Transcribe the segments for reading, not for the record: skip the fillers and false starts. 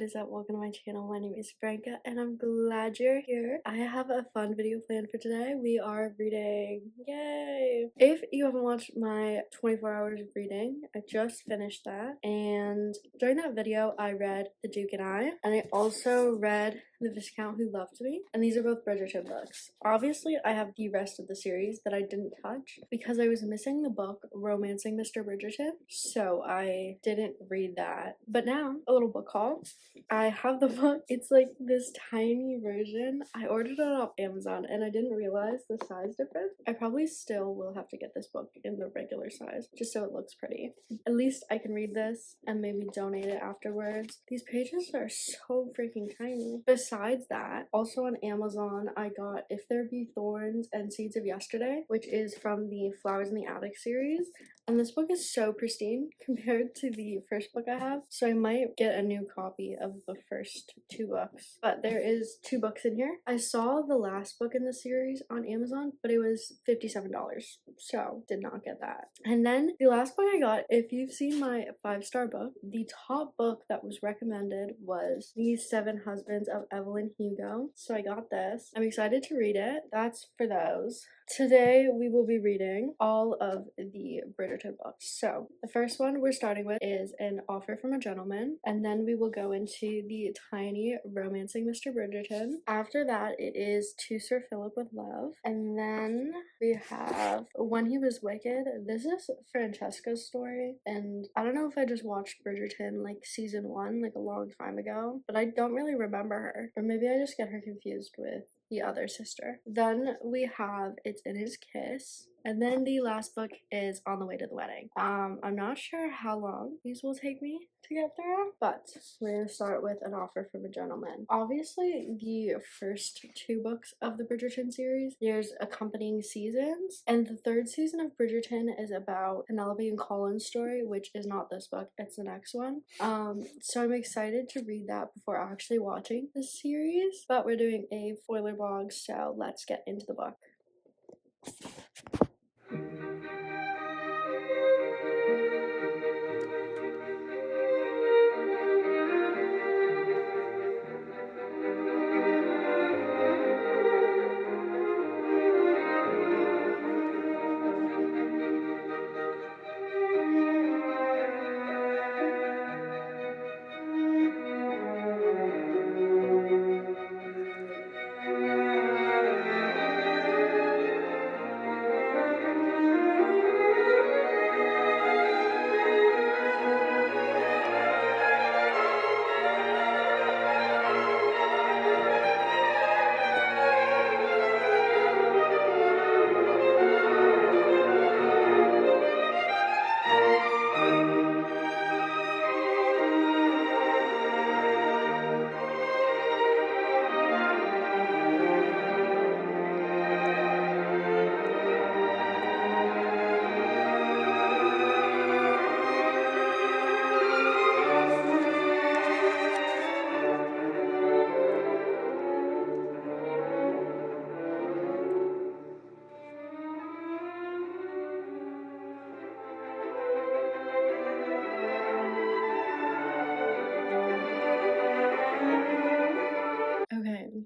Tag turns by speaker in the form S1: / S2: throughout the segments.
S1: is up? Welcome to my channel. My name is Franca and I'm glad you're here. I have a fun video planned for today. We are reading. Yay! If you haven't watched my 24 hours of reading, I just finished that, and during that video I read The Duke and I also read The Viscount Who Loved Me, and these are both Bridgerton books. Obviously I have the rest of the series that I didn't touch because I was missing the book Romancing Mr. Bridgerton, so I didn't read that. But now, a little book haul. I have the book. It's like this tiny version. I ordered it off Amazon and I didn't realize the size difference. I probably still will have to get this book in the regular size just so it looks pretty. At least I can read this and maybe donate it afterwards. These pages are so freaking tiny. Besides that, also on Amazon, I got If There Be Thorns and Seeds of Yesterday, which is from the Flowers in the Attic series. And this book is so pristine compared to the first book I have, so I might get a new copy of the first two books. But there is 2 books in here. I saw the last book in the series on Amazon, but it was $57, so did not get that. And then the last book I got, if you've seen my 5-star book, the top book that was recommended was The 7 Husbands of Evelyn Hugo, so I got this. I'm excited to read it. That's for those. Today we will be reading all of the Bridgerton books. So the first one we're starting with is An Offer from a Gentleman, and then we will go into the tiny Romancing Mr. Bridgerton. After that it is To Sir Philip with Love, and then we have When He Was Wicked. This is Francesca's story, and I don't know if I just watched Bridgerton like season 1 like a long time ago, but I don't really remember her, or maybe I just get her confused with the other sister. Then we have It's in His Kiss, and then the last book is On the Way to the Wedding. I'm not sure how long these will take me to get through, but we're gonna start with An Offer from a Gentleman. Obviously the first 2 books of the Bridgerton series, there's accompanying seasons, and the 3rd season of Bridgerton is about Penelope and Colin's story, which is not this book, it's the next one. So I'm excited to read that before actually watching the series, but we're doing a spoiler blog, so let's get into the book.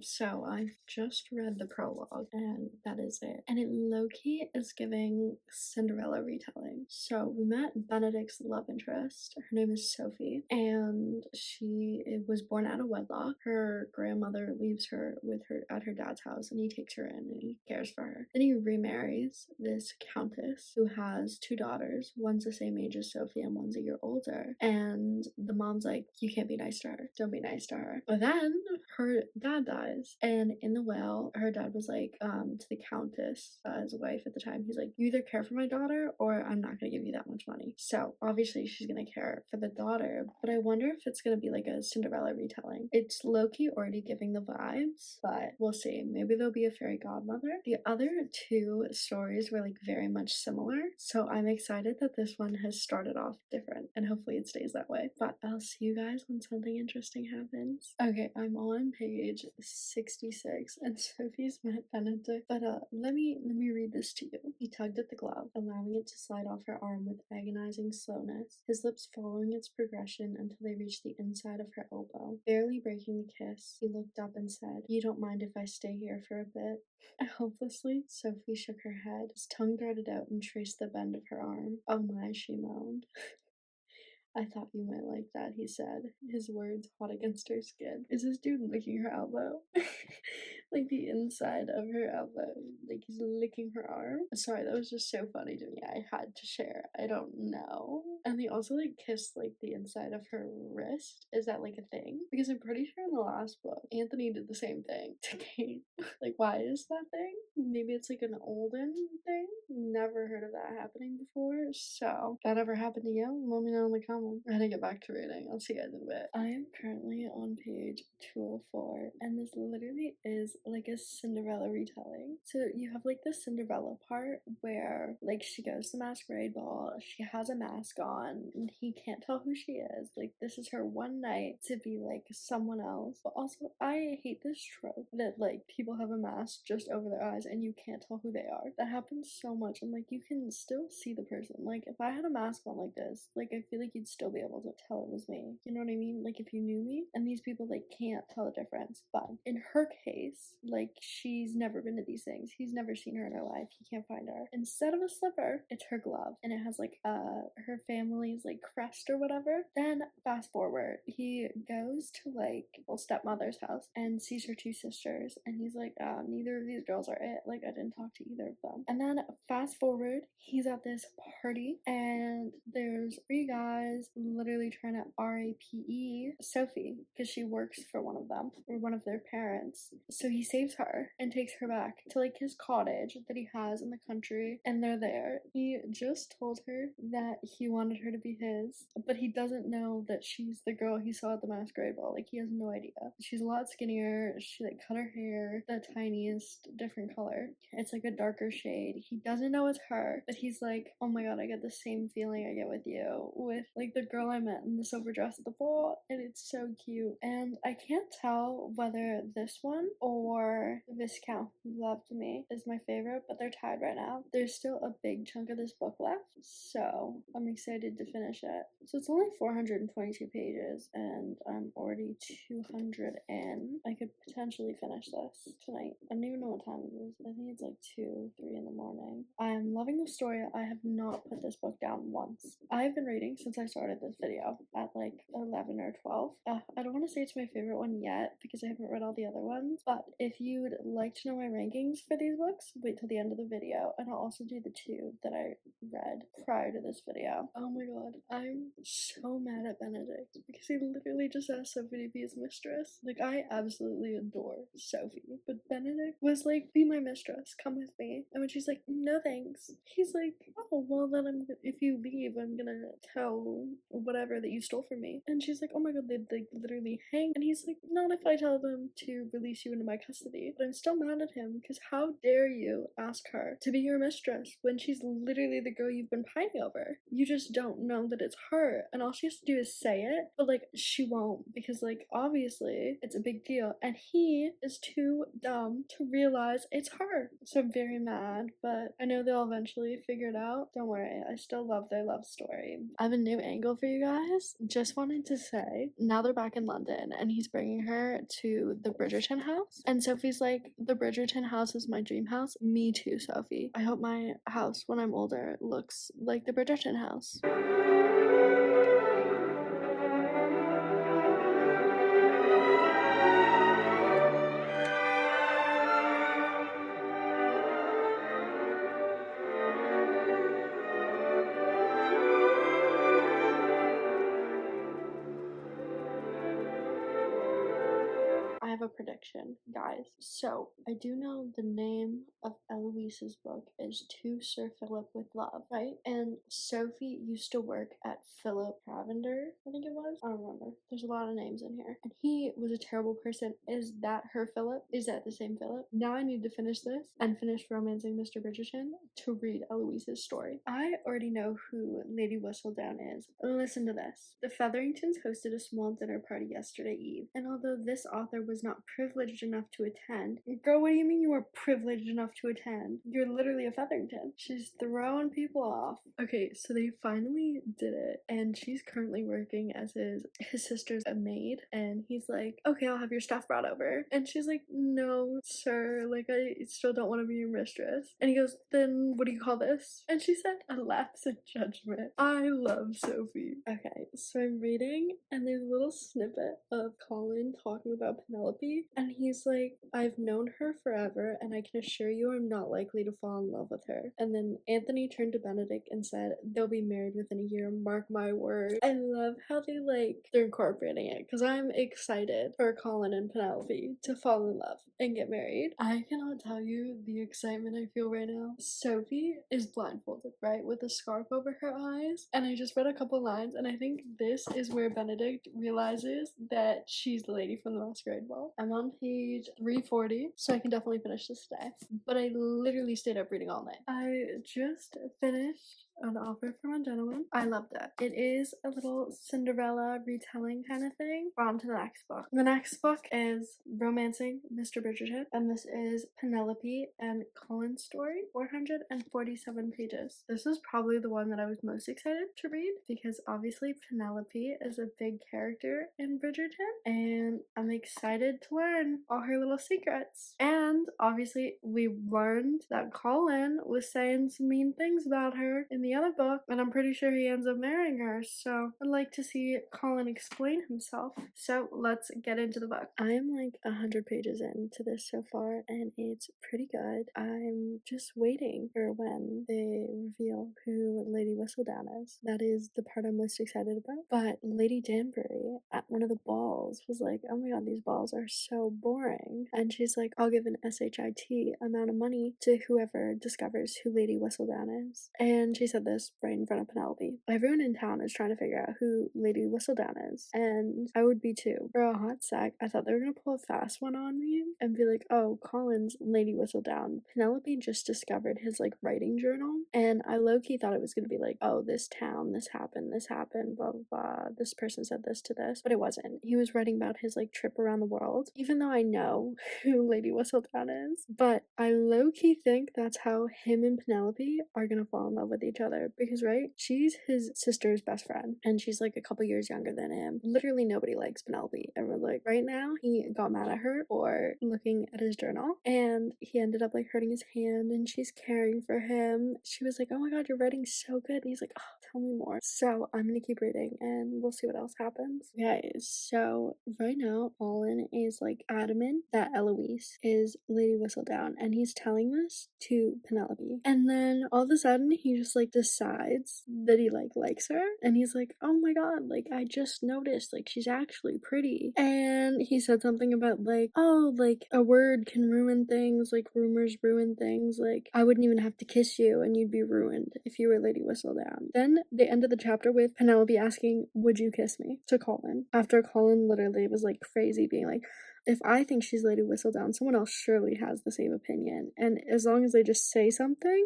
S1: So I just read the prologue and that is it. And it low-key is giving Cinderella retelling. So we met Benedict's love interest. Her name is Sophie, and she was born out of wedlock. Her grandmother leaves her with her at her dad's house, and he takes her in and he cares for her. Then he remarries this countess who has 2 daughters. One's the same age as Sophie and one's a year older. And the mom's like, you can't be nice to her. Don't be nice to her. But then her dad dies, and in the will her dad was like to the countess, his wife at the time, he's like, you either care for my daughter or I'm not gonna give you that much money. So obviously she's gonna care for the daughter, but I wonder if it's gonna be like a Cinderella retelling. It's low-key already giving the vibes, but we'll see. Maybe there'll be a fairy godmother. The other 2 stories were like very much similar, so I'm excited that this one has started off different, and hopefully it stays that way. But I'll see you guys when something interesting happens. Okay, I'm on page 66, and Sophie's met Benedict. But let me read this to you. He tugged at the glove, allowing it to slide off her arm with agonizing slowness, his lips following its progression until they reached the inside of her elbow. Barely breaking the kiss, he looked up and said, "You don't mind if I stay here for a bit?" Hopelessly, Sophie shook her head. His tongue darted out and traced the bend of her arm. "Oh my," she moaned. "I thought you might like that," he said, his words hot against her skin. Is this dude licking her elbow? Like the inside of her elbow. Like he's licking her arm. Sorry, that was just so funny to me. I had to share. I don't know. And they also like kissed like the inside of her wrist. Is that like a thing? Because I'm pretty sure in the last book, Anthony did the same thing to Kate. Like, why is that thing? Maybe it's like an olden thing. Never heard of that happening before. So, if that ever happened to you, let me know in the comments. I gotta get back to reading. I'll see you guys in a bit. I am currently on page 204, and this literally is like a Cinderella retelling. So you have like the Cinderella part where like she goes to the masquerade ball, she has a mask on, and he can't tell who she is. Like this is her one night to be like someone else. But also I hate this trope that like people have a mask just over their eyes and you can't tell who they are. That happens so much. I'm like, you can still see the person. Like if I had a mask on like this, like I feel like you'd still be able to tell it was me. You know what I mean? Like if you knew me, and these people like can't tell the difference. But in her case, like she's never been to these things. He's never seen her in her life. He can't find her. Instead of a slipper, it's her glove, and it has like her family's like crest or whatever. Then fast forward, he goes to like stepmother's house and sees her two sisters, and he's like, neither of these girls are it. Like I didn't talk to either of them. And then fast forward, he's at this party, and there's three guys literally trying to RAPE Sophie because she works for one of them or one of their parents. So he saves her and takes her back to like his cottage that he has in the country, and they're there. He just told her that he wanted her to be his, but he doesn't know that she's the girl he saw at the masquerade ball. Like he has no idea. She's a lot skinnier. She like cut her hair the tiniest different color. It's like a darker shade. He doesn't know it's her, but he's like, oh my god, I get the same feeling I get with you, with like the girl I met in the silver dress at the ball, and it's so cute. And I can't tell whether this one or Viscount Who Loved Me is my favorite, but they're tied right now. There's still a big chunk of this book left, so I'm excited to finish it. So it's only 422 pages, and I'm already 200 in. I could potentially finish this tonight. I don't even know what time it is. I think it's like 2, 3 in the morning. I'm loving the story. I have not put this book down once. I've been reading since I started this video at like 11 or 12. I don't want to say it's my favorite one yet because I haven't read all the other ones, but if you'd like to know my rankings for these books, wait till the end of the video, and I'll also do the 2 that I read prior to this video. Oh my god, I'm so mad at Benedict because he literally just asked Sophie to be his mistress. Like, I absolutely adore Sophie, but Benedict was like, be my mistress, come with me. And when she's like, no thanks, he's like, oh, well then if you leave, I'm gonna tell whatever that you stole from me. And she's like, oh my god, they'd like literally hang. And he's like, not if I tell them to release you into my custody. But I'm still mad at him because how dare you ask her to be your mistress when she's literally the girl you've been pining over? You just don't know that it's her, and all she has to do is say it, but like she won't, because like obviously it's a big deal, and he is too dumb to realize it's her. So I'm very mad, but I know they'll eventually figure it out. Don't worry, I still love their love story. I have a new angle for you guys. Just wanted to say, now they're back in London, and he's bringing her to the Bridgerton house, and Sophie's like, the Bridgerton house is my dream house. Me too, Sophie. I hope my house when I'm older looks like the Bridgerton house. I have a prediction, guys. So, I do know the name of Eloise's book is To Sir Philip with Love, right? And Sophie used to work at Philip Cavender, I think it was. I don't remember. There's a lot of names in here. And he was a terrible person. Is that her Philip? Is that the same Philip? Now I need to finish this and finish romancing Mr. Bridgerton to read Eloise's story. I already know who Lady Whistledown is. Listen to this. The Featheringtons hosted a small dinner party yesterday eve, and although this author was not privy privileged enough to attend. Girl, what do you mean you were privileged enough to attend? You're literally a Featherington. She's throwing people off. Okay, so they finally did it, and she's currently working as his sister's a maid, and he's like, okay, I'll have your stuff brought over. And she's like, no, sir, like, I still don't want to be your mistress. And he goes, then what do you call this? And she said, a lapse in judgment. I love Sophie. Okay, so I'm reading, and there's a little snippet of Colin talking about Penelope, and he's like, I've known her forever, and I can assure you I'm not likely to fall in love with her. And then Anthony turned to Benedict and said, they'll be married within a year, mark my word. I love how they're incorporating it, because I'm excited for Colin and Penelope to fall in love and get married. I cannot tell you the excitement I feel right now. Sophie is blindfolded, right, with a scarf over her eyes, and I just read a couple lines, and I think this is where Benedict realizes that she's the lady from the masquerade ball. I'm on page 340, so I can definitely finish this today, but I literally stayed up reading all night. I just finished An Offer from a Gentleman. I loved it. It is a little Cinderella retelling kind of thing. On to the next book. The next book is Romancing Mr. Bridgerton, and this is Penelope and Colin's story, 447 pages. This is probably the one that I was most excited to read, because obviously Penelope is a big character in Bridgerton, and I'm excited to learn all her little secrets. And obviously we learned that Colin was saying some mean things about her in the other book, and I'm pretty sure he ends up marrying her, so I'd like to see Colin explain himself. So let's get into the book. I am like 100 pages into this so far, and it's pretty good. I'm just waiting for when they reveal who Lady Whistledown is. That is the part I'm most excited about. But Lady Danbury at one of the balls was like, oh my god, these balls are so boring. And she's like, I'll give an SHIT amount of money to whoever discovers who Lady Whistledown is. And she said this right in front of Penelope. Everyone in town is trying to figure out who Lady Whistledown is, and I would be too. For a hot sec, I thought they were gonna pull a fast one on me and be like, oh, Colin's Lady Whistledown. Penelope just discovered his like writing journal, and I low-key thought it was gonna be like, oh, this town, this happened, blah blah blah, this person said this to this, but it wasn't. He was writing about his like trip around the world, even though I know who Lady Whistledown is. But I low-key think that's how him and Penelope are gonna fall in love with each other, because right, she's his sister's best friend, and she's like a couple years younger than him. Literally nobody likes Penelope. Everyone's like, right now he got mad at her for looking at his journal, and he ended up like hurting his hand, and she's caring for him. She was like, oh my god, your writing's so good, and he's like, oh, tell me more. So I'm gonna keep reading and we'll see what else happens. Guys, so right now Colin is like adamant that Eloise is Lady Whistledown, and he's telling this to Penelope, and then all of a sudden he just like decides that he like likes her, and he's like, oh my god, like I just noticed like she's actually pretty. And he said something about like, oh, like a word can ruin things, like rumors ruin things, like I wouldn't even have to kiss you and you'd be ruined if you were Lady Whistledown. Then they ended the chapter with Penelope asking, would you kiss me, to Colin, after Colin literally was like crazy, being like, if I think she's Lady Whistledown, someone else surely has the same opinion, and as long as they just say something,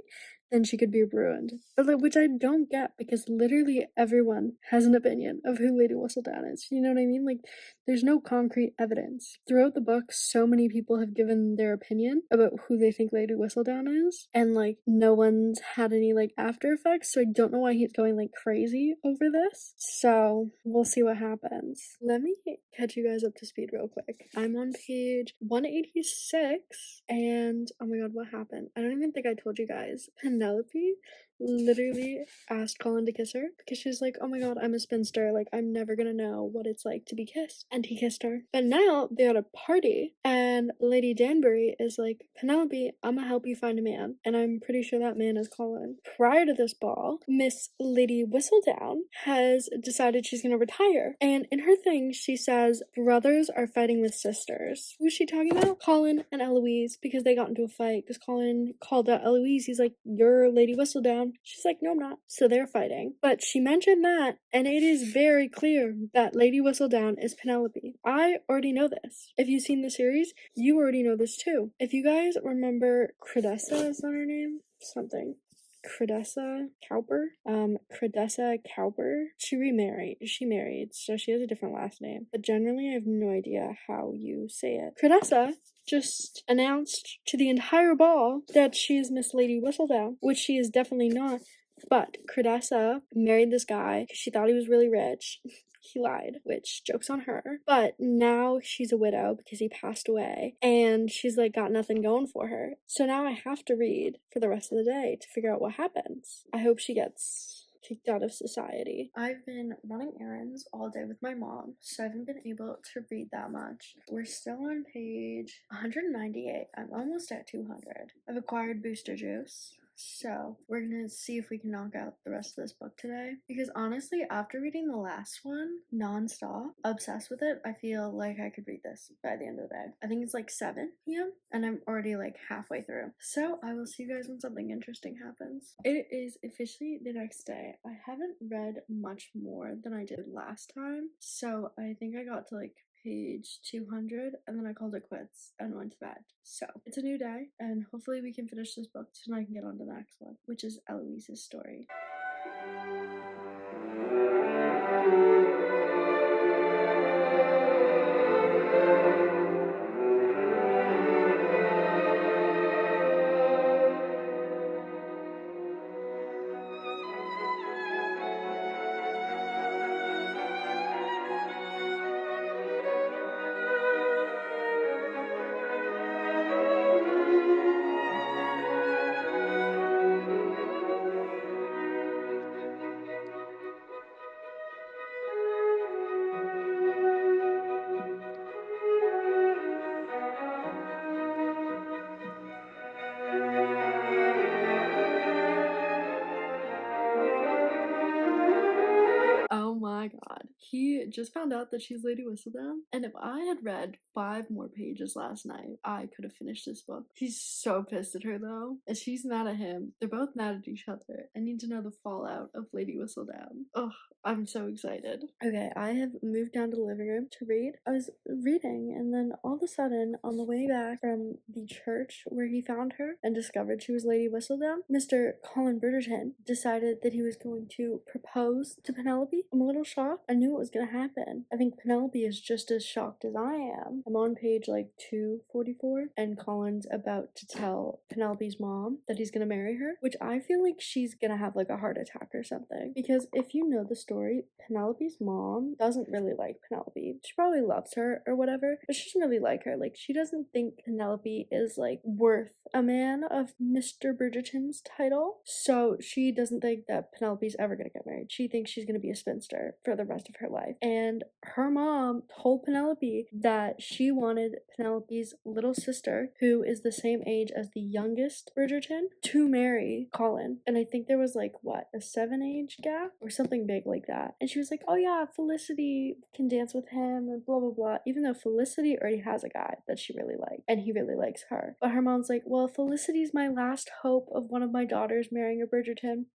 S1: then she could be ruined. But like, which I don't get, because literally everyone has an opinion of who Lady Whistledown is. You know what I mean? Like, there's no concrete evidence. Throughout the book, so many people have given their opinion about who they think Lady Whistledown is, and like no one's had any like after effects, so I don't know why he's going like crazy over this. So we'll see what happens. Let me catch you guys up to speed real quick. I'm on page 186, and oh my god, what happened? I don't even think I told you guys. Penelope literally asked Colin to kiss her, because she's like, oh my god, I'm a spinster, like I'm never gonna know what it's like to be kissed. And he kissed her. But now they're at a party, and Lady Danbury is like, Penelope, I'm gonna help you find a man, and I'm pretty sure that man is Colin. Prior to this ball, Miss Lady Whistledown has decided she's gonna retire, and in her thing she says brothers are fighting with sisters. Who's she talking about? Colin and Eloise, because they got into a fight because Colin called out Eloise. He's like, you're Lady Whistledown. She's like, no, I'm not. So they're fighting. But she mentioned that, and it is very clear that Lady Whistledown is Penelope. I already know this. If you've seen the series, you already know this too. If you guys remember Credessa, is that her name? Something. Credessa Cowper. Credessa Cowper. She married, so she has a different last name. But generally, I have no idea how you say it. Credessa just announced to the entire ball that she is Miss Lady Whistledown, which she is definitely not. But Credessa married this guy because she thought he was really rich. He lied, which joke's on her. But now she's a widow because he passed away, and she's like got nothing going for her. So now I have to read for the rest of the day to figure out what happens. I hope she gets kicked out of society. I've been running errands all day with my mom, so I haven't been able to read that much. We're still on page 198. I'm almost at 200. I've acquired booster juice, so we're gonna see if we can knock out the rest of this book today. Because honestly, after reading the last one non-stop, obsessed with it, I feel like I could read this by the end of the day. I think it's like 7 p.m. and I'm already like halfway through. So I will see you guys when something interesting happens. It is officially the next day. I haven't read much more than I did last time, so I think I got to like page 200 and then I called it quits and went to bed. So it's a new day, and hopefully we can finish this book and I can get on to the next one, which is Eloise's story. Oh my god. He just found out that she's Lady Whistledown, and if I had read 5 more pages last night, I could have finished this book. He's so pissed at her though, and she's mad at him. They're both mad at each other. I need to know the fallout of Lady Whistledown. Ugh, I'm so excited. Okay, I have moved down to the living room to read. I was reading, and then all of a sudden, on the way back from the church where he found her and discovered she was Lady Whistledown, Mr. Colin Brdgerton decided that he was going to propose to Penelope. I'm a little shocked. I knew it was gonna happen. I think Penelope is just as shocked as I am. I'm on page like 244, and Colin's about to tell Penelope's mom that he's gonna marry her, which I feel like she's gonna have like a heart attack or something. Because if you know the story, Penelope's mom doesn't really like Penelope. She probably loves her or whatever, but she doesn't really like her. Like, she doesn't think Penelope is like worth a man of Mr. Bridgerton's title. So she doesn't think that Penelope's ever gonna get married. She thinks she's gonna be a spinster for the rest of her life. And her mom told Penelope that she wanted Penelope's little sister, who is the same age as the youngest Bridgerton, to marry Colin. And I think there was like, what, a 7-age gap or something big like that. And she was like, oh yeah, Felicity can dance with him and blah blah blah, even though Felicity already has a guy that she really likes and he really likes her. But her mom's like, well, Felicity's my last hope of one of my daughters marrying a Bridgerton.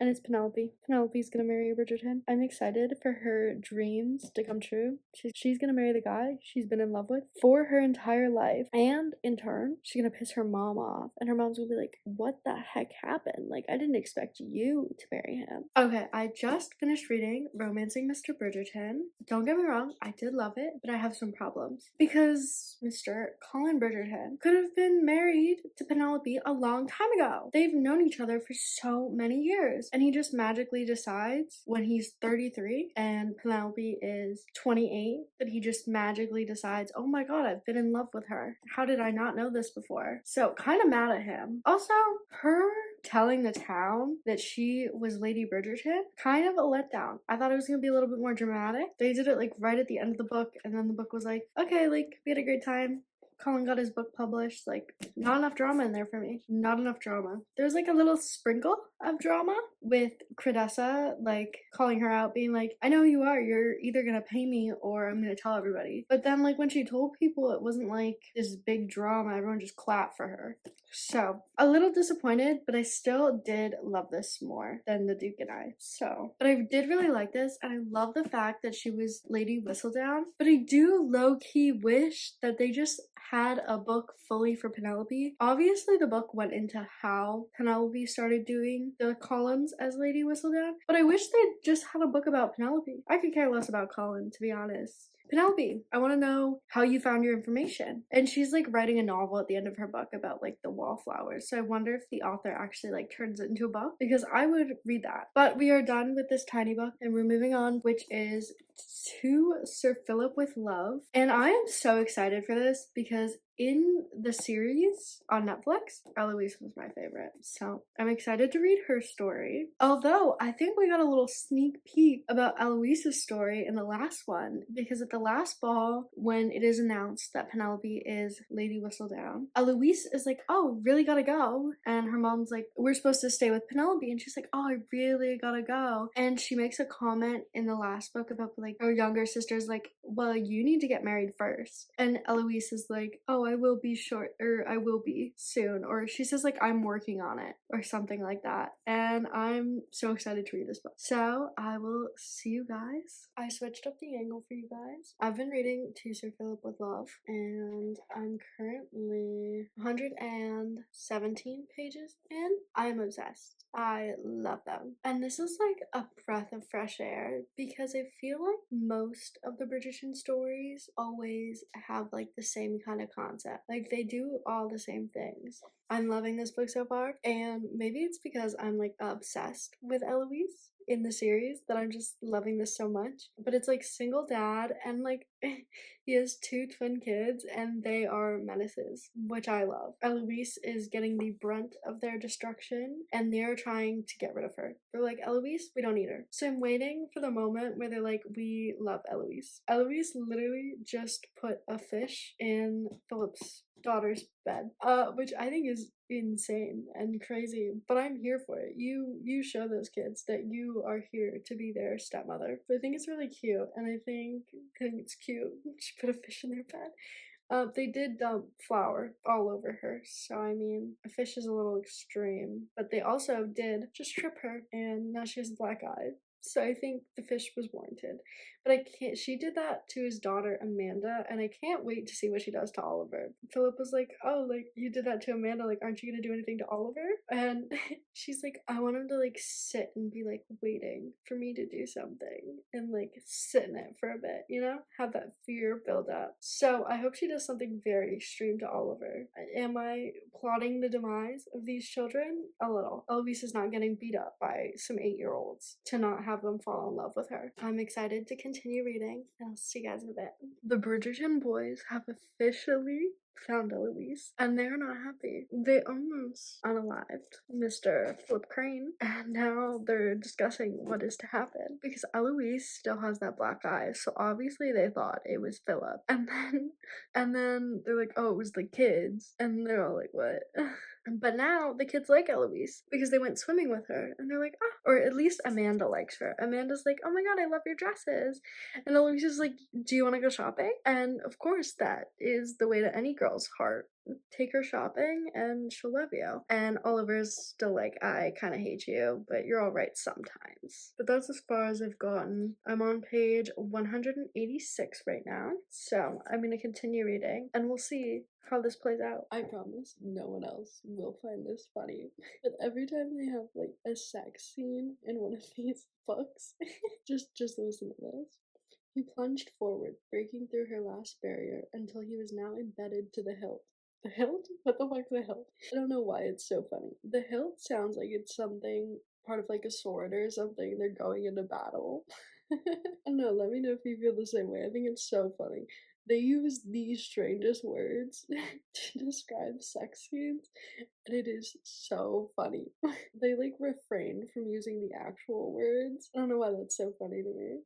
S1: And it's Penelope. Penelope's gonna marry a Bridgerton. I'm excited for her dreams to come true. She's gonna marry the guy she's been in love with for her entire life. And in turn, she's gonna piss her mom off. And her mom's gonna be like, what the heck happened? Like, I didn't expect you to marry him. Okay, I just finished reading Romancing Mr. Bridgerton. Don't get me wrong, I did love it, but I have some problems. Because Mr. Colin Bridgerton could have been married to Penelope a long time ago. They've known each other for so many years. And he just magically decides when he's 33 and Penelope is 28 that he just magically decides, oh my god, I've been in love with her. How did I not know this before? So kind of mad at him. Also, her telling the town that she was Lady Bridgerton, kind of a letdown. I thought it was gonna be a little bit more dramatic. They did it like right at the end of the book, and then the book was like, okay, like we had a great time. Colin got his book published. Like, not enough drama in there for me. Not enough drama. There's like a little sprinkle of drama with Credessa, like calling her out, being like, I know who you are. You're either gonna pay me or I'm gonna tell everybody. But then like when she told people, it wasn't like this big drama. Everyone just clapped for her. So a little disappointed, but I still did love this more than The Duke and I. So, but I did really like this, and I love the fact that she was Lady Whistledown. But I do low-key wish that they just had a book fully for Penelope. Obviously, the book went into how Penelope started doing the Collins as Lady Whistledown, but I wish they'd just had a book about Penelope. I could care less about Colin, to be honest. Penelope, I want to know how you found your information. And she's like writing a novel at the end of her book about like the wallflowers. So I wonder if the author actually like turns it into a book, because I would read that. But we are done with this tiny book and we're moving on, which is To Sir Philip with Love. And I am so excited for this because in the series on Netflix, Eloise was my favorite. So I'm excited to read her story. Although I think we got a little sneak peek about Eloise's story in the last one, because at the last ball, when it is announced that Penelope is Lady Whistledown, Eloise is like, oh, really gotta go. And her mom's like, we're supposed to stay with Penelope. And she's like, oh, I really gotta go. And she makes a comment in the last book about like her younger sister's like, well, you need to get married first. And Eloise is like, oh, I will be I will be soon. Or she says like, I'm working on it or something like that. And I'm so excited to read this book. So I will see you guys. I switched up the angle for you guys. I've been reading To Sir Philip with Love and I'm currently 117 pages in. I'm obsessed. I love them. And this is like a breath of fresh air because I feel like most of the Bridgerton stories always have like the same kind of concept. Like they do all the same things. I'm loving this book so far, and maybe it's because I'm like obsessed with Eloise in the series that I'm just loving this so much. But it's like single dad and like he has 2 twin kids and they are menaces, which I love. Eloise is getting the brunt of their destruction and they're trying to get rid of her. They're like, Eloise, we don't need her. So I'm waiting for the moment where they're like, we love Eloise. Eloise literally just put a fish in Philip's daughter's bed, which I think is insane and crazy, but I'm here for it. You show those kids that you are here to be their stepmother. But I think it's really cute, and I think it's cute she put a fish in their bed. They did dump flour all over her, so I mean, a fish is a little extreme, but they also did just trip her, and now she has a black eye. So I think the fish was warranted. But I can't, she did that to his daughter Amanda, and I can't wait to see what she does to Oliver. Philip was like, oh, like, you did that to Amanda, like, aren't you gonna do anything to Oliver? And she's like, I want him to, like, sit and be, like, waiting for me to do something, and, like, sit in it for a bit, you know? Have that fear build up. So I hope she does something very extreme to Oliver. Am I plotting the demise of these children? A little. Eloise is not getting beat up by some 8-year-olds to not have them fall in love with her. I'm excited to continue reading, and I'll see you guys in a bit. The Bridgerton boys have officially found Eloise, and they're not happy. They almost unalived Mr. Philip Crane, and now they're discussing what is to happen because Eloise still has that black eye, so obviously they thought it was Philip. And then they're like, oh, it was the kids, and they're all like, what? But now the kids like Eloise because they went swimming with her, and they're like, ah, or at least Amanda likes her. Amanda's like, oh my god, I love your dresses. And Eloise is like, do you want to go shopping? And of course, that is the way to any girl's heart. Take her shopping and she'll love you. And Oliver's still like, I kind of hate you, but you're all right sometimes. But that's as far as I've gotten. I'm on page 186 right now, so I'm gonna continue reading and we'll see how this plays out. I promise no one else will find this funny, but every time they have like a sex scene in one of these books, just listen to this. He plunged forward, breaking through her last barrier until he was now embedded to the hilt. The hilt? What the fuck's the hilt? I don't know why it's so funny. The hilt sounds like it's something part of like a sword or something. They're going into battle. I don't know, let me know if you feel the same way. I think it's so funny. They use the strangest words to describe sex scenes, and it is so funny. They like refrain from using the actual words. I don't know why that's so funny to me.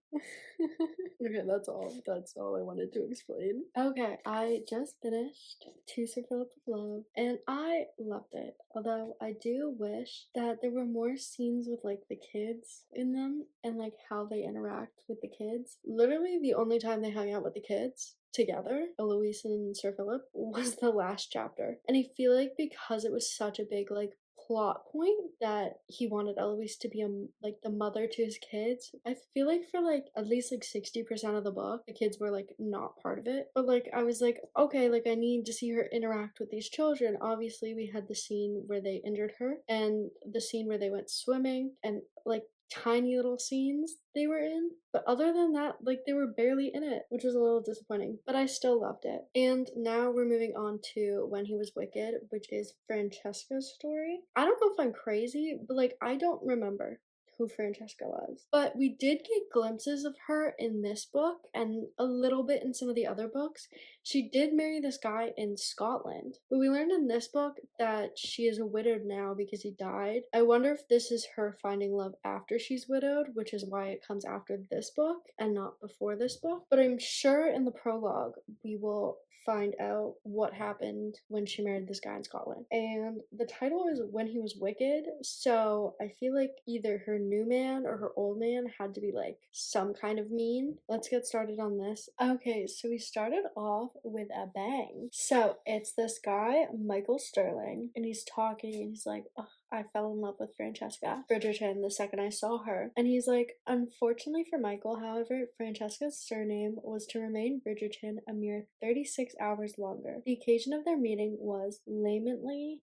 S1: Okay, that's all I wanted to explain. Okay, I just finished To Sir Philip with Love, and I loved it. Although I do wish that there were more scenes with like the kids in them and like how they interact with the kids. Literally the only time they hung out with the kids together, Eloise and Sir Philip, was the last chapter. And I feel like because it was such a big like plot point that he wanted Eloise to be like the mother to his kids. I feel like for like at least like 60% of the book, the kids were like not part of it. But like I was like, okay, like I need to see her interact with these children. Obviously, we had the scene where they injured her and the scene where they went swimming and like tiny little scenes they were in, but other than that, like they were barely in it, which was a little disappointing, but I still loved it. And now we're moving on to When He Was Wicked, which is Francesca's story. I don't know if I'm crazy, but like I don't remember who Francesca was. But we did get glimpses of her in this book and a little bit in some of the other books. She did marry this guy in Scotland, but we learned in this book that she is widowed now because he died. I wonder if this is her finding love after she's widowed, which is why it comes after this book and not before this book. But I'm sure in the prologue we will find out what happened when she married this guy in Scotland. And the title is When He Was Wicked, so I feel like either her new man or her old man had to be like some kind of mean. Let's get started on this. Okay, so we started off with a bang. So it's this guy, Michael Sterling, and he's talking and he's like, oh, I fell in love with Francesca Bridgerton the second I saw her. And he's like, unfortunately for Michael, however, Francesca's surname was to remain Bridgerton a mere 36 hours longer. The occasion of their meeting was lamentably,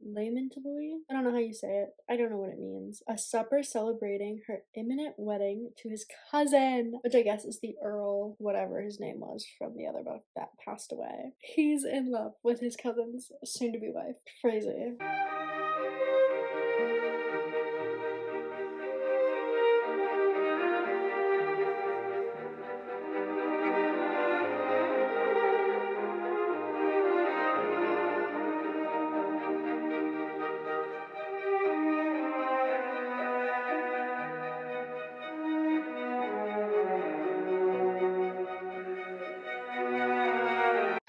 S1: I don't know how you say it. I don't know what it means. A supper celebrating her imminent wedding to his cousin, which I guess is the Earl, whatever his name was from the other book that passed away. He's in love with his cousin's soon-to-be wife. Crazy.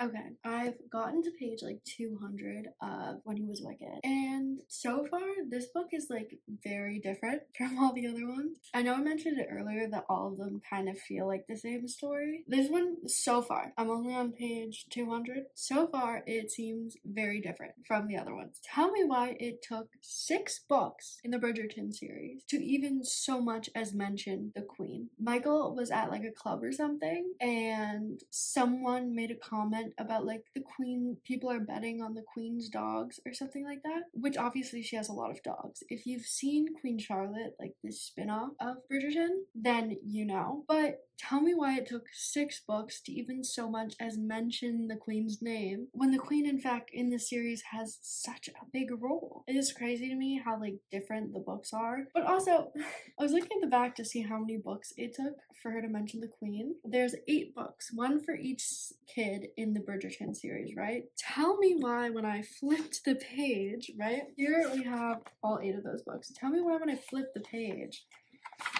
S1: Okay, I've gotten to page like 200 of When He Was Wicked, and so far this book is like very different from all the other ones. I know I mentioned it earlier that all of them kind of feel like the same story. This one, so far, I'm only on page 200. So far, it seems very different from the other ones. Tell me why it took 6 books in the Bridgerton series to even so much as mention the Queen. Michael was at like a club or something, and someone made a comment about like the Queen, people are betting on the Queen's dogs or something like that, which obviously she has a lot of dogs. If you've seen Queen Charlotte, like this spin-off of Bridgerton, then you know. But tell me why it took 6 books to even so much as mention the Queen's name, when the Queen, in fact, in the series has such a big role. It is crazy to me how like different the books are. But also, I was looking at the back to see how many books it took for her to mention the Queen. There's 8 books, one for each kid in the Bridgerton series, right? Tell me why when I flipped the page, right? Here we have all 8 of those books. Tell me why when I flipped the page,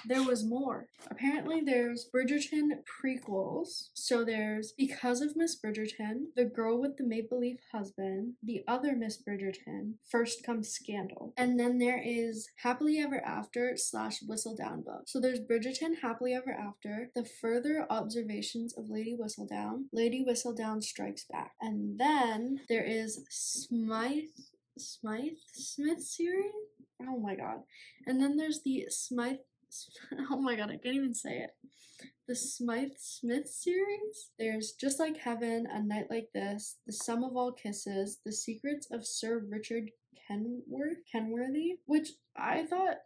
S1: there was more. Apparently there's Bridgerton prequels. So there's Because of Miss Bridgerton, The Girl with the Maple Leaf Husband, The Other Miss Bridgerton, First Comes Scandal. And then there is Happily Ever After / Whistledown book. So there's Bridgerton Happily Ever After, The Further Observations of Lady Whistledown, Lady Whistledown Strikes Back. And then there is Smythe Smith series? Oh my god. And then there's the oh my god, I can't even say it. The Smythe Smith series. There's Just Like Heaven, A Night Like This, The Sum of All Kisses, The Secrets of Sir Richard Kenworthy, which I thought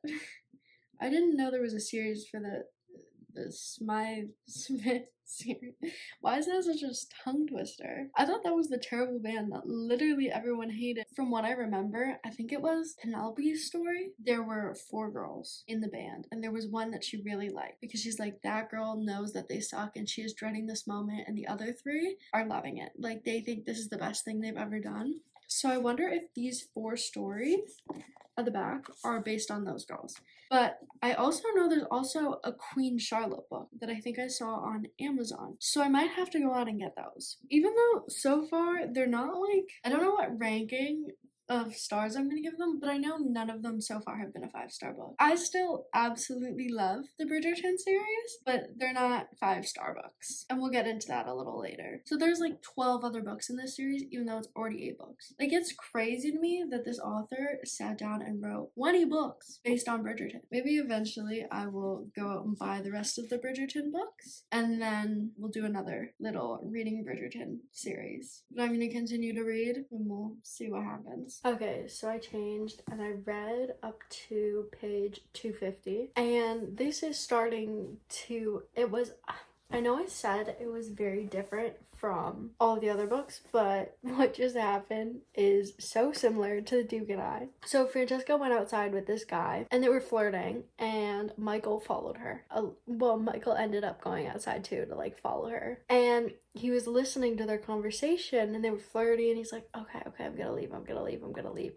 S1: I didn't know there was a series for the Smythe Smith series. Why is that such a tongue twister? I thought that was the terrible band that literally everyone hated. From what I remember, I think it was Penelope's story. There were 4 girls in the band, and there was one that she really liked because she's like, that girl knows that they suck and she is dreading this moment, and the other 3 are loving it. Like, they think this is the best thing they've ever done. So I wonder if these 4 stories at the back are based on those girls. But I also know there's also a Queen Charlotte book that I think I saw on Amazon. So I might have to go out and get those. Even though so far they're not like, I don't know what ranking of stars I'm gonna give them, but I know none of them so far have been a 5-star book. I still absolutely love the Bridgerton series, but they're not 5-star books. And we'll get into that a little later. So there's like 12 other books in this series, even though it's already 8 books. Like, it's crazy to me that this author sat down and wrote 20 books based on Bridgerton. Maybe eventually I will go out and buy the rest of the Bridgerton books, and then we'll do another little reading Bridgerton series. But I'm gonna continue to read and we'll see what happens. Okay, so I changed and I read up to page 250, and this is starting to, I know I said it was very different from all the other books, but what just happened is so similar to The Duke and I. So Francesca went outside with this guy and they were flirting, and Michael followed her. Well, Michael ended up going outside too to like follow her, and he was listening to their conversation and they were flirty, and he's like, okay, I'm gonna leave.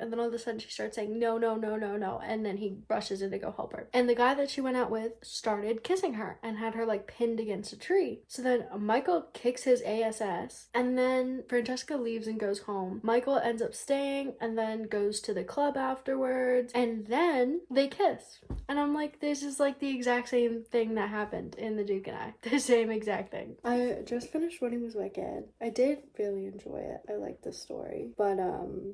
S1: And then all of a sudden she starts saying no, and then he rushes in to go help her. And the guy that she went out with started kissing her and had her like pinned against a tree. So then Michael kicks his ass, and then Francesca leaves and goes home. Michael ends up staying and then goes to the club afterwards, and then they kiss. And I'm like, this is like the exact same thing that happened in The Duke and I. The same exact thing. I just finished Wedding Was Wicked. I did really enjoy it. I like the story. But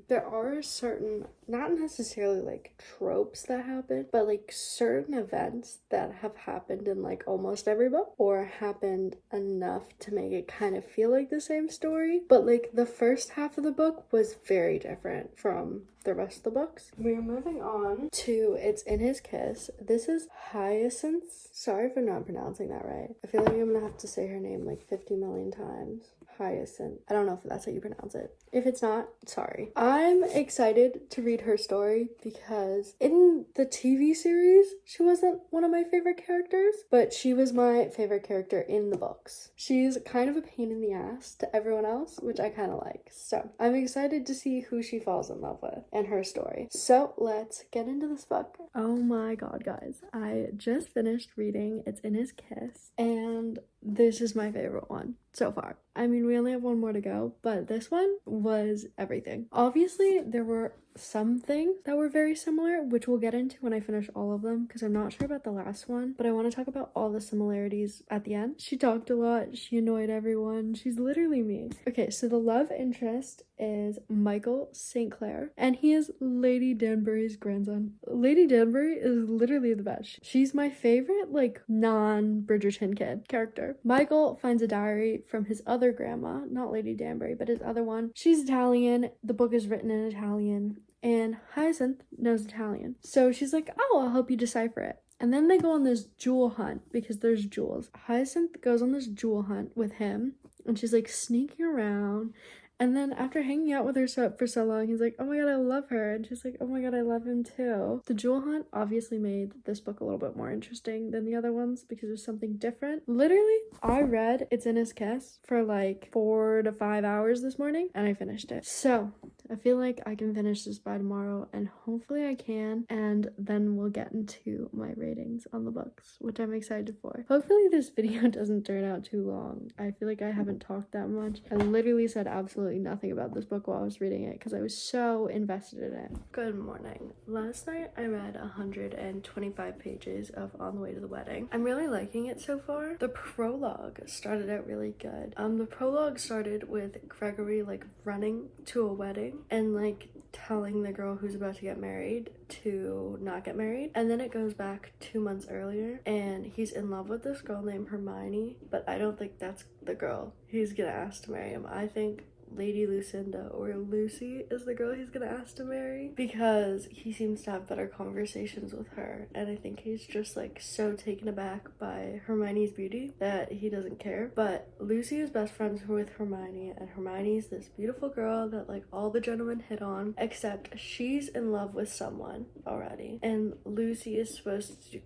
S1: there are certain, not necessarily like tropes that happen, but like certain events that have happened in like almost every book, or happened enough to make it kind of feel like the same story. But like the first half of the book was very different from the rest of the books. We're moving on to It's in His Kiss. This is Hyacinth. Sorry if I'm not pronouncing that right. I feel like I'm gonna have to say her name like 50 million times. Hyacinth. I don't know if that's how you pronounce it. If it's not, sorry. I'm excited to read her story because in the TV series, she wasn't one of my favorite characters, but she was my favorite character in the books. She's kind of a pain in the ass to everyone else, which I kind of like. So I'm excited to see who she falls in love with and her story. So let's get into this book. Oh my god, guys. I just finished reading It's in His Kiss, and this is my favorite one so far. I mean, we only have one more to go, but this one was everything. Obviously, there were some things that were very similar, which we'll get into when I finish all of them, because I'm not sure about the last one, but I want to talk about all the similarities at the end. She talked a lot, she annoyed everyone, she's literally me. Okay, so the love interest is Michael St. Clair, and he is Lady Danbury's grandson. Lady Danbury is literally the best. She's my favorite, like, non-Bridgerton kid character. Michael finds a diary from his other grandma, not Lady Danbury, but his other one. She's Italian, the book is written in Italian, and Hyacinth knows Italian. So she's like, oh, I'll help you decipher it. And then they go on this jewel hunt because there's jewels. Hyacinth goes on this jewel hunt with him, and she's like sneaking around. And then after hanging out with her for so long, he's like, oh my god, I love her. And she's like, oh my god, I love him too. The jewel hunt obviously made this book a little bit more interesting than the other ones because it was something different. Literally, I read It's in His Kiss for like 4 to 5 hours this morning, and I finished it. So I feel like I can finish this by tomorrow, and hopefully I can, and then we'll get into my ratings on the books, which I'm excited for. Hopefully this video doesn't turn out too long. I feel like I haven't talked that much. I literally said absolutely nothing about this book while I was reading it because I was so invested in it. Good morning. Last night I read 125 pages of On the Way to the Wedding. I'm really liking it so far. The prologue started out really good. The prologue started with Gregory like running to a wedding and like telling the girl who's about to get married to not get married, and then it goes back 2 months earlier and he's in love with this girl named Hermione, but I don't think that's the girl he's gonna ask to marry him. I think Lady Lucinda or Lucy is the girl he's gonna ask to marry because he seems to have better conversations with her, and I think he's just like so taken aback by Hermione's beauty that he doesn't care. But Lucy is best friends with Hermione, and Hermione's this beautiful girl that like all the gentlemen hit on, except she's in love with someone already, and Lucy is supposedly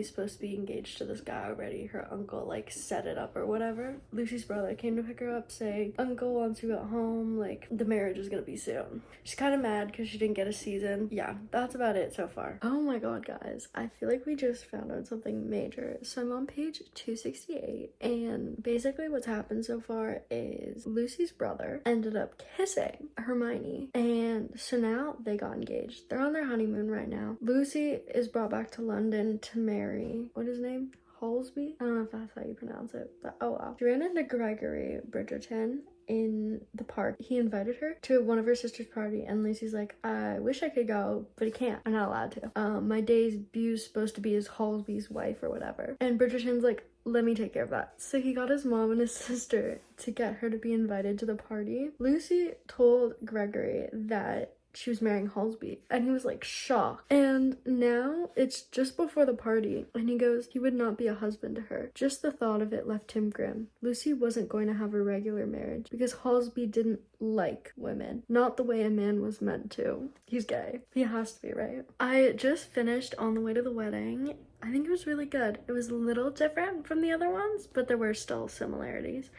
S1: supposed to be engaged to this guy already. Her uncle like set it up or whatever. Lucy's brother came to pick her up saying like, uncle wants you at home, like, the marriage is gonna be soon. She's kind of mad because she didn't get a season. Yeah, that's about it so far. Oh my god, guys, I feel like we just found out something major. So I'm on page 268, and basically what's happened so far is Lucy's brother ended up kissing Hermione, and so now they got engaged. They're on their honeymoon right now. Lucy is brought back to London to marry, what is his name? Holsby? I don't know if that's how you pronounce it, but oh well. She ran into Gregory Bridgerton in the park. He invited her to one of her sister's party, and Lucy's like, I wish I could go, but I can't. I'm not allowed to. My debut's supposed to be as Holsby's wife or whatever. And Bridgerton's like, let me take care of that. So he got his mom and his sister to get her to be invited to the party. Lucy told Gregory that she was marrying Holsby, and he was like shocked. And now it's just before the party, and he goes he would not be a husband to her. Just the thought of it left him grim. Lucy wasn't going to have a regular marriage because Holsby didn't like women, not the way a man was meant to. He's gay. He has to be, right? I just finished On the Way to the Wedding. I think it was really good. It was a little different from the other ones, but there were still similarities.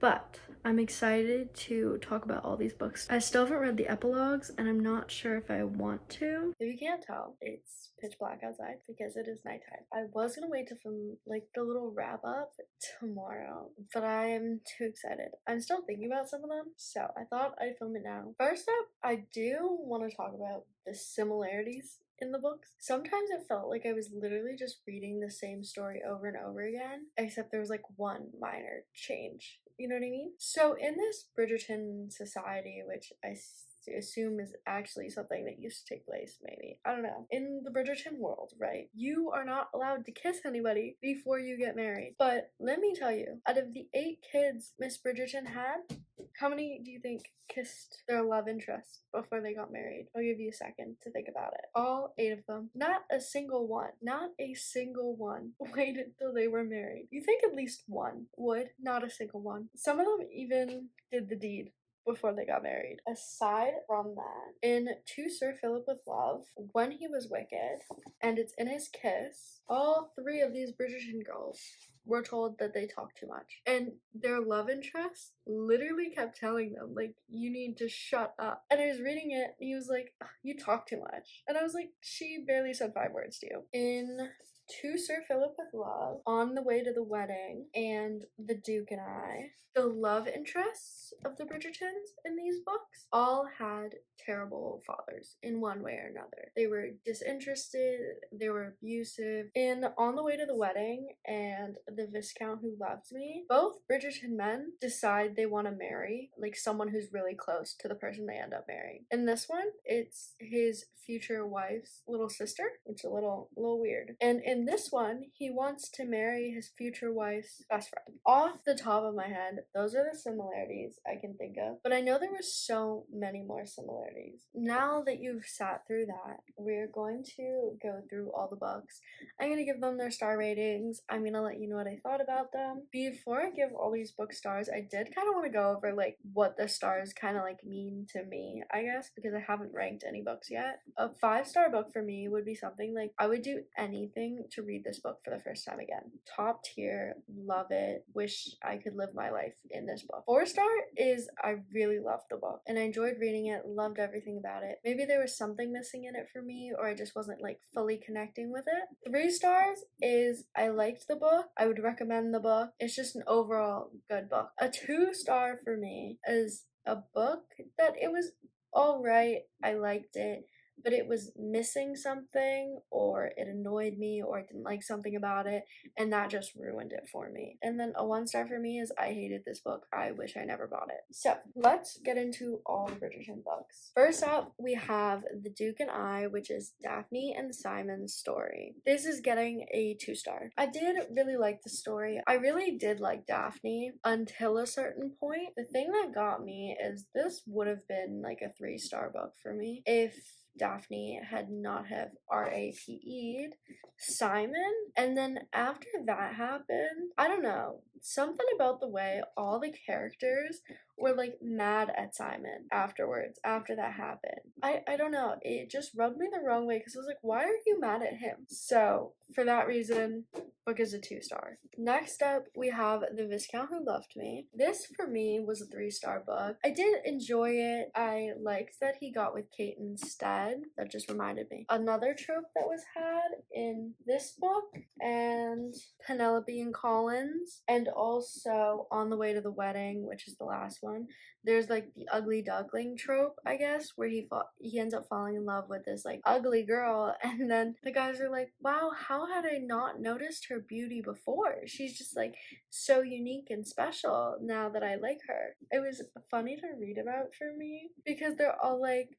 S1: But I'm excited to talk about all these books. I still haven't read the epilogues, and I'm not sure if I want to. If you can't tell, it's pitch black outside because it is nighttime. I was gonna wait to film like the little wrap up tomorrow, but I am too excited. I'm still thinking about some of them, so I thought I'd film it now. First up, I do want to talk about the similarities in the books. Sometimes it felt like I was literally just reading the same story over and over again, except there was like one minor change. You know what I mean? So in this Bridgerton society, which I assume is actually something that used to take place, maybe. I don't know. In the Bridgerton world, right? You are not allowed to kiss anybody before you get married. But let me tell you, out of the 8 kids Miss Bridgerton had, how many do you think kissed their love interest before they got married? I'll give you a second to think about it. All 8 of them. Not a single one. Not a single one waited till they were married. You think at least one would. Not a single one. Some of them even did the deed before they got married. Aside from that, in To Sir Philip with Love, when he was wicked, and it's in his kiss, all 3 of these Bridgerton girls were told that they talk too much. And their love interest literally kept telling them, like, you need to shut up. And I was reading it, and he was like, you talk too much. And I was like, she barely said 5 words to you. In To Sir Philip with Love, On the Way to the Wedding, and The Duke and I, the love interests of the Bridgertons in these books all had terrible fathers in one way or another. They were disinterested, they were abusive. In On the Way to the Wedding and The Viscount Who Loves Me, both Bridgerton men decide they want to marry like someone who's really close to the person they end up marrying. In this one, it's his future wife's little sister, which is a little weird. And in this one, he wants to marry his future wife's best friend. Off the top of my head, those are the similarities I can think of, but I know there were so many more similarities. Now that you've sat through that, we're going to go through all the books. I'm going to give them their star ratings. I'm going to let you know what I thought about them. Before I give all these book stars, I did kind of want to go over like what the stars kind of like mean to me, I guess, because I haven't ranked any books yet. A 5-star book for me would be something like I would do anything to read this book for the first time again. Top tier, love it, wish I could live my life in this book. 4-star is I really loved the book and I enjoyed reading it, loved everything about it. Maybe there was something missing in it for me, or I just wasn't like fully connecting with it. 3 stars is I liked the book, I would recommend the book, it's just an overall good book. A 2-star for me is a book that it was alright, I liked it, but it was missing something, or it annoyed me, or I didn't like something about it, and that just ruined it for me. And then a 1-star for me is I hated this book, I wish I never bought it. So let's get into all the Bridgerton books. First up, we have The Duke and I, which is Daphne and Simon's story. This is getting a 2-star. I did really like the story. I really did like Daphne until a certain point. The thing that got me is this would have been like a 3-star book for me if Daphne had not have RAPE'd Simon. And then after that happened, I don't know, something about the way all the characters were like mad at Simon afterwards, after that happened. I don't know, it just rubbed me the wrong way because I was like, why are you mad at him? So for that reason, book is a 2-star. Next up, we have The Viscount Who Loved Me. This for me was a 3-star book. I did enjoy it. I liked that he got with Kate instead. That just reminded me. Another trope that was had in this book, and Penelope and Collins, and also On the Way to the Wedding, which is the last one. There's like the ugly duckling trope, I guess, where he ends up falling in love with this like ugly girl, and then the guys are like, wow, how had I not noticed her beauty before? She's just like so unique and special now that I like her. It was funny to read about for me because they're all like,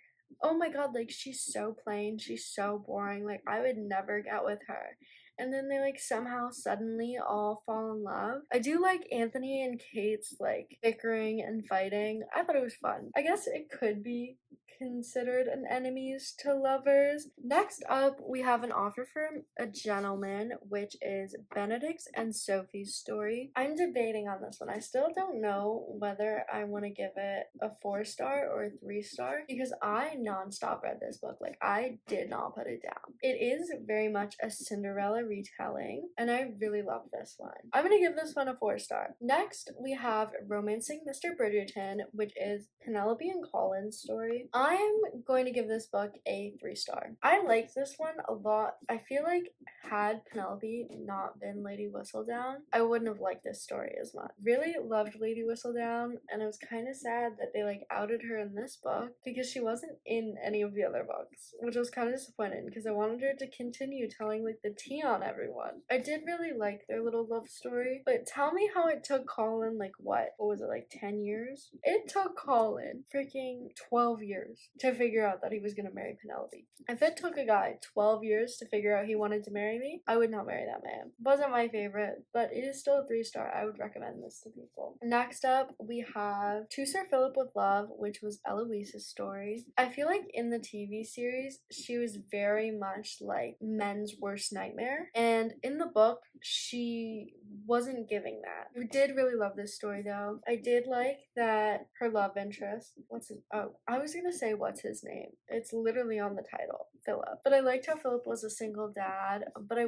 S1: oh my god, like she's so plain, she's so boring, like I would never get with her. And then they like somehow suddenly all fall in love. I do like Anthony and Kate's like bickering and fighting. I thought it was fun. I guess it could be considered an enemies to lovers. Next up, we have An Offer from a Gentleman, which is Benedict's and Sophie's story. I'm debating on this one. I still don't know whether I want to give it a 4-star or a 3-star because I nonstop read this book. Like, I did not put it down. It is very much a Cinderella retelling, and I really love this one. I'm gonna give this one a 4-star. Next, we have Romancing Mr. Bridgerton, which is Penelope and Collins' story. I'm going to give this book a 3-star. I like this one a lot. I feel like had Penelope not been Lady Whistledown, I wouldn't have liked this story as much. Really loved Lady Whistledown, and it was kind of sad that they like outed her in this book because she wasn't in any of the other books, which was kind of disappointing because I wanted her to continue telling like the tea on everyone. I did really like their little love story, but tell me how it took Colin like what was it, like 10 years? It took Colin freaking 12 years to figure out that he was gonna marry Penelope. If it took a guy 12 years to figure out he wanted to marry me, I would not marry that man. Wasn't my favorite, but it is still a 3-star. I would recommend this to people. Next up, we have To Sir Philip with Love, which was Eloise's story. I feel like in the TV series, she was very much like men's worst nightmare, and in the book, she wasn't giving that. I did really love this story though. I did like that her love interest, I was gonna say what's his name. It's literally on the title, Philip. But I liked how Philip was a single dad, but I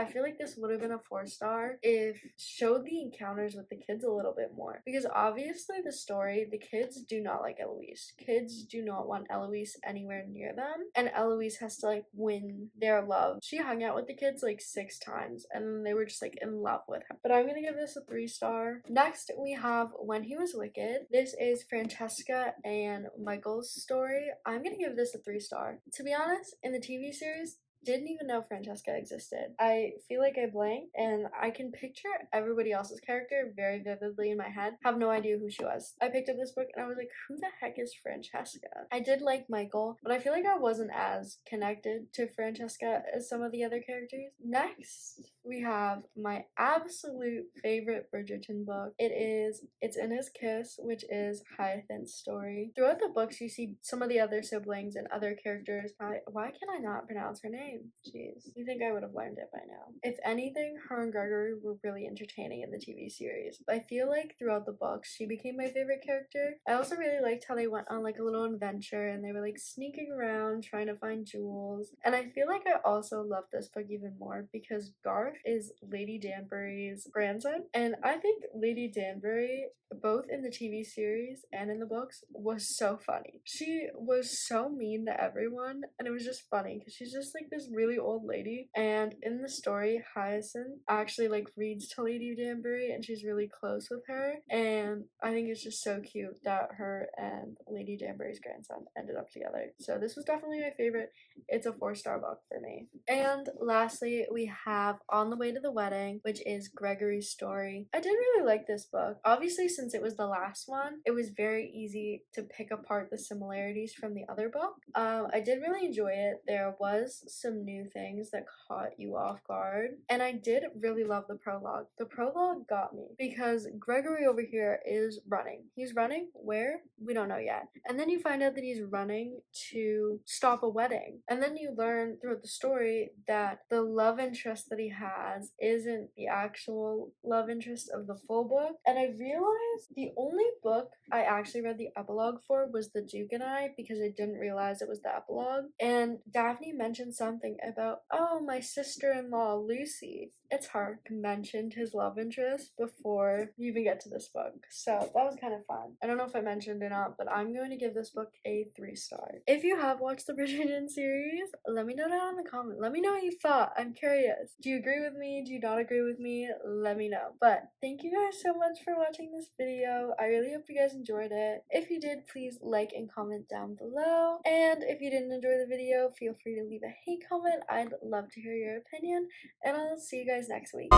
S1: feel like this would have been a 4-star if showed the encounters with the kids a little bit more. Because obviously the story, the kids do not like Eloise. Kids do not want Eloise anywhere near them, and Eloise has to like win their love. She hung out with the kids like 6 times, and then they were just like in love with her. But I'm gonna give this a 3-star. Next, we have When He Was Wicked. This is Francesca and Michael's story. I'm gonna give this a 3-star. To be honest, in the TV series, didn't even know Francesca existed. I feel like I blanked, and I can picture everybody else's character very vividly in my head. Have no idea who she was. I picked up this book and I was like, who the heck is Francesca? I did like Michael, but I feel like I wasn't as connected to Francesca as some of the other characters. Next, we have my absolute favorite Bridgerton book. It's In His Kiss, which is Hyacinth's story. Throughout the books, you see some of the other siblings and other characters. Why can I not pronounce her name? Jeez. You think I would have learned it by now. If anything, her and Gregory were really entertaining in the TV series. I feel like throughout the books, she became my favorite character. I also really liked how they went on like a little adventure and they were like sneaking around trying to find jewels. And I feel like I also love this book even more because Garth is Lady Danbury's grandson. And I think Lady Danbury, both in the TV series and in the books, was so funny. She was so mean to everyone, and it was just funny because she's just like this really old lady, and in the story Hyacinth actually like reads to Lady Danbury and she's really close with her, and I think it's just so cute that her and Lady Danbury's grandson ended up together. So this was definitely my favorite. It's a 4-star book for me. And lastly, we have On the Way to the Wedding, which is Gregory's story. I did really like this book. Obviously, since it was the last one, it was very easy to pick apart the similarities from the other book. I did really enjoy it. There was some new things that caught you off guard. And I did really love the prologue. The prologue got me because Gregory over here is running. He's running where? We don't know yet. And then you find out that he's running to stop a wedding. And then you learn throughout the story that the love interest that he has isn't the actual love interest of the full book. And I realized the only book I actually read the epilogue for was The Duke and I, because I didn't realize it was the epilogue. And Daphne mentioned something about, oh, my sister-in-law Lucy. It's her mentioned his love interest before you even get to this book. So that was kind of fun. I don't know if I mentioned it or not, but I'm going to give this book a 3 stars. If you have watched the Bridgerton series, let me know down in the comment. Let me know what you thought. I'm curious. Do you agree with me? Do you not agree with me? Let me know. But thank you guys so much for watching this video. I really hope you guys enjoyed it. If you did, please like and comment down below. And if you didn't enjoy the video, feel free to leave a hate comment. I'd love to hear your opinion. And I'll see you guys next week.